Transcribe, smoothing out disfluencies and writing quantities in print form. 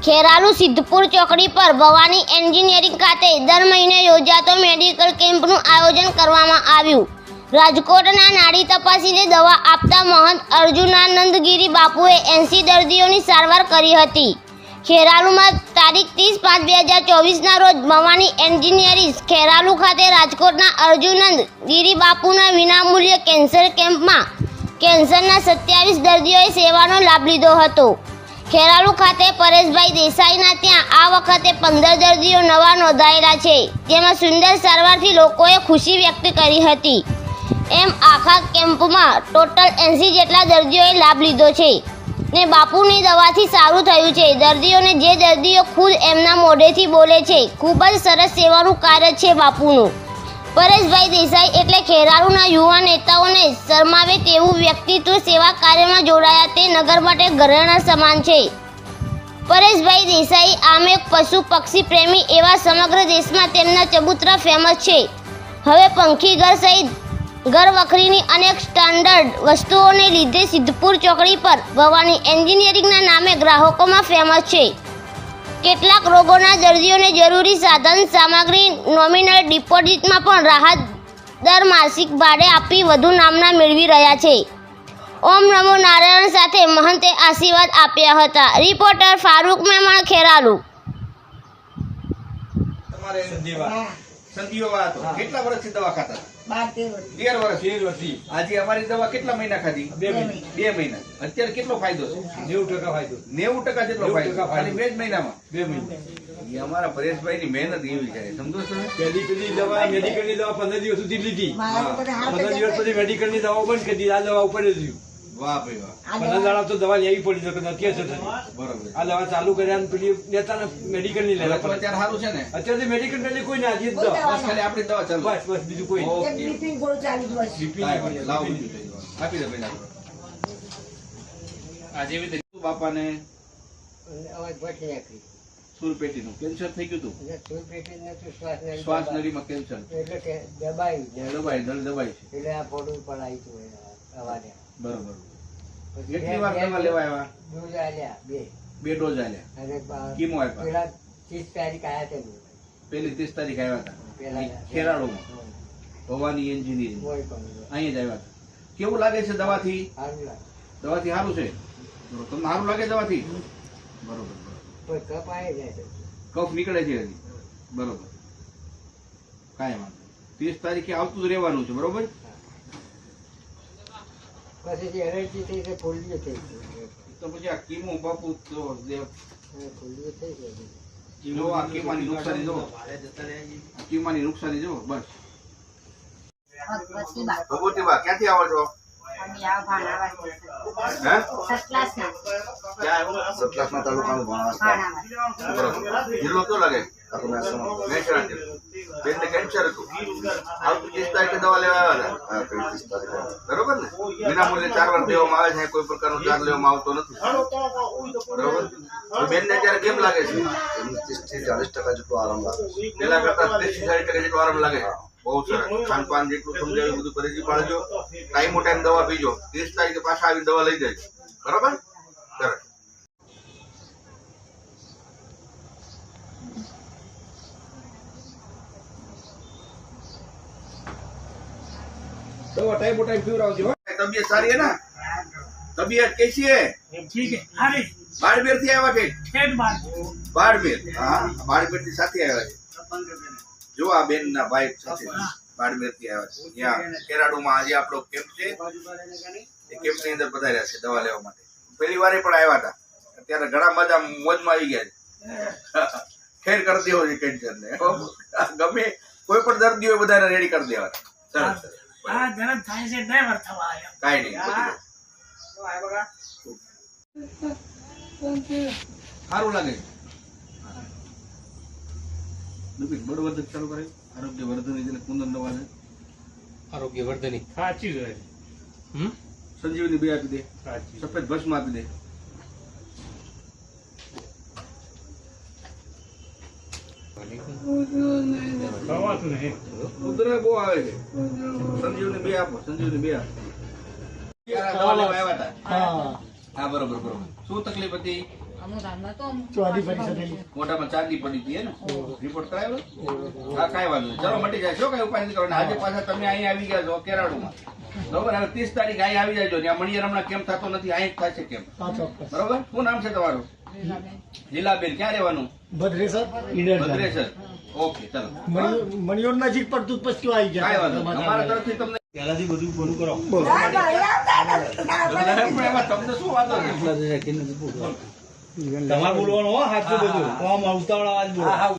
ખેરાલુ સિદ્ધપુર ચોકડી પર ભવાની એન્જિનિયરિંગ ખાતે દર મહિને યોજાતો મેડિકલ કેમ્પનું આયોજન કરવામાં આવ્યું। રાજકોટના નાડી તપાસીને દવા આપતા મહંત અર્જુનાનંદગીરી બાપુએ 80 દર્દીઓની સારવાર કરી હતી। ખેરાલુમાં તારીખ 30/5/2024ના રોજ ભવાની એન્જિનિયરિંગ ખેરાલુ ખાતે રાજકોટના અર્જુનાનંદગીરી બાપુના વિનામૂલ્ય કેન્સર કેમ્પમાં કેન્સરના 27 દર્દીઓએ સેવાનો લાભ લીધો હતો। ખેરાલુ ખાતે પરેશભાઈ દેસાઈના ત્યાં આ વખતે 15 દર્દીઓ નવા નોંધાયેલા છે, જેમાં સુંદર સારવારથી લોકોએ ખુશી વ્યક્ત કરી હતી। એમ આખા કેમ્પમાં ટોટલ 80 જેટલા દર્દીઓએ લાભ લીધો છે ને બાપુની દવાથી સારું થયું છે। દર્દીઓને જે દર્દીઓ ખુદ એમના મોઢેથી બોલે છે, ખૂબ જ સરસ સેવાનું કાર્ય છે બાપુનું। પરેશભાઈ દેસાઈ એટલે ખેરાલુના યુવા નેતાઓને શરમાવે તેવું વ્યક્તિત્વ સેવા કાર્યમાં જોડાયા તે નગર માટે ઘરેણા સમાન છે। પરેશભાઈ દેસાઈ આમે પશુ પક્ષી પ્રેમી એવા સમગ્ર દેશમાં તેમના ચબૂતરા ફેમસ છે। હવે પંખી ઘર સહિત ઘર વખરીની અનેક સ્ટાન્ડર્ડ વસ્તુઓને લીધે સિદ્ધપુર ચોકડી પર ભવાની એન્જિનિયરિંગના નામે ગ્રાહકોમાં ફેમસ છે। કેટલાક રોગોના દર્દીઓને જરૂરી સાધન સામગ્રી નોમિનલ ડિપોઝિટમાં પણ રાહત દર માસિક ભાડે આપી વધુ નામના મેળવી રહ્યા છે। ઓમ નમો નારાયણ સાથે મહંતે આશીર્વાદ આપ્યા હતા। રિપોર્ટર ફારૂક મેમણ, ખેરાલુ। સંજીવા હતો કેટલા વર્ષથી દવા ખાતા? 13 વર્ષ। આજે અમારી દવા કેટલા મહિના ખાધી? 2 મહિના। અત્યારે કેટલો ફાયદો છે? 90% ફાયદો। 90% જેટલો ફાયદો ખાલી 2 જ મહિનામાં? 2 મહિના। એ અમારા પરેશભાઈની મહેનત એવી છે, સમજો છો? પેલી દવા મેડિકલની દવા 15 દિવસ સુધી લીધી, 15 દિવસ પછી મેડિકલની દવા બંધ કરી દીધી, આ દવા ઉપર જ રહ્યું। વાહ ભાઈ વાહ। 15 દાડા તો દવા લેવી પડી શકે, નથી અસર થતી। બરોબર। આ દવા ચાલુ કર્યા પેલી નેતા મેડિકલ ની લેવા અત્યારે સારું છે ને? અત્યારે મેડિકલ પેલી કોઈ ના આજે બસ ખાલી આપણી દવા ચાલુ, બસ બીજું કોઈ લાવો આપી દે ભાઈ। આજે એવી બાપાને સુરપેટીનું કેન્સર થઈ ગયું હતું, શ્વાસ નળીમાં કેન્સર દબાઈ છે। બરોબર। કેટલી વાર દવા લેવા આવ્યા? 2 ડોઝ આલ્યા। કીમો આપ્યા? પેલી 30 તારીખ આવ્યા હતા ખેરાલુમાં ભવાની એન્જિનિયરિંગ, અહીં જ આવ્યા હતા। કેવું લાગે છે દવાથી? દવાથી સારું છે? તમને સારું લાગે દવાથી? બરોબર। કફ નીકળે છે હજી? બરોબર, કાંઈ વાંધો 30 તારીખે આવતું જ રહેવાનું છે, બરોબર? તો પછી આ કીમો બાપુ જો આ કીમાની નુકસાની જો, કીમાની નુકસાની જો, બસ। ભગવતી બા ક્યાંથી આવો છો? સતલાસના તાલુકાનું ભણાવા। જિલ્લો કયો લાગે? મહેસાણા જિલ્લો। બેનને કેન્સર હતું, આવતી 30 તારીખે દવા લેવા આવ્યા હતા, બરોબર ને? વિનામૂલ્યે 4 વાર દેવામાં આવે છે, કોઈ પ્રકારનો ચાર્જ લેવામાં આવતો નથી, બરોબર? બેનને અત્યારે કેમ લાગે છે? 30 થી 40% જેટલો આરામ લાગે છે, પેલા કરતા 30 થી 40% જેટલો આરામ લાગે છે। બહુ સરસ। ખાનપાન જેટલું સમજાવ્યું બધું ફરીથી પાડજો, ટાઈમો ટાઈમ દવા પીજો, 30 તારીખે પાછા આવીને દવા લઈ જાય, બરોબર? સરસ। दवा टाइम टाइम पीवरावજો। तबीयत सारी है ना? तबीयत कैसी है? ठीक है। अरे बाड़मेर થી આવ્યા કે? खेत बात બાડમેર। હા, બાડમેર થી સાથે આવ્યા છે। જો આ બેન ના ભાઈ સાથે બાડમેર થી આવ્યા છે। ત્યાં કેરાડુમાં આજે આપણો કેમ્પ છે, એ કેમ્પ ની અંદર પધાર્યા છે દવા લેવા માટે। પહેલી વારે પણ આવ્યા હતા, અત્યારે ઘણા બધા મોજમાં આવી ગયા છે। ખેર કરી દેવો છે કેન્સર ને, ગમે કોઈ પણ દર્દી હોય બધાને રેડી કરી દેવાના। સરસ સરસ। આ ગરમ થાય છે, ડ્રાઈવર થવા આવ્યો। કાઈ નહીં, સારું લાગે છે। બળવર્ધક ચાલુ કરે, આરોગ્ય વર્ધન એટલે કુંદન દવા છે, આરોગ્ય વર્ધની સાચી જ હોય। સંજીવની 2 આપી દે, સાચી સફેદ ભસ્મ આપી દે। ખવાતું નહીં, ઉધરસ બહુ આવે છે। સંજીવની 2 આપો, સંજીવની 2 આપો। દવા લેવા આવ્યા હતા? હા, બરોબર બરોબર। શું તકલીફ હતી? મોઢામાં ચાંદી પડી હતી ને રિપોર્ટ કરાવ્યો હા કાંઈ વાંધો નહીં ચલો મટી જાય શું કઈ ઉપાય નથી કરવાનો આજે પાછા તમે અહીં આવી ગયા છો કેરાડુમાં બરોબર હવે 30 તારીખ અહીં આવી જાય ત્યાં મણિયાર હમણાં કેમ થતો નથી અહીં જ થશે કેમ બરોબર શું નામ છે તમારું લીલાબેન ક્યાં રહેવાનું ભદ્રેસર ઓકે ચલો મણિયોર નજીક પડતું પછી આવી કાંઈ વાંધો નહીં અમારા તરફથી તમને પહેલાથી બધું બોલું કરો એમાં તમને શું વાંધો છે તમારે બોલવાનું હો હાથું બધું આમ ઉતાવળા વાત બોલો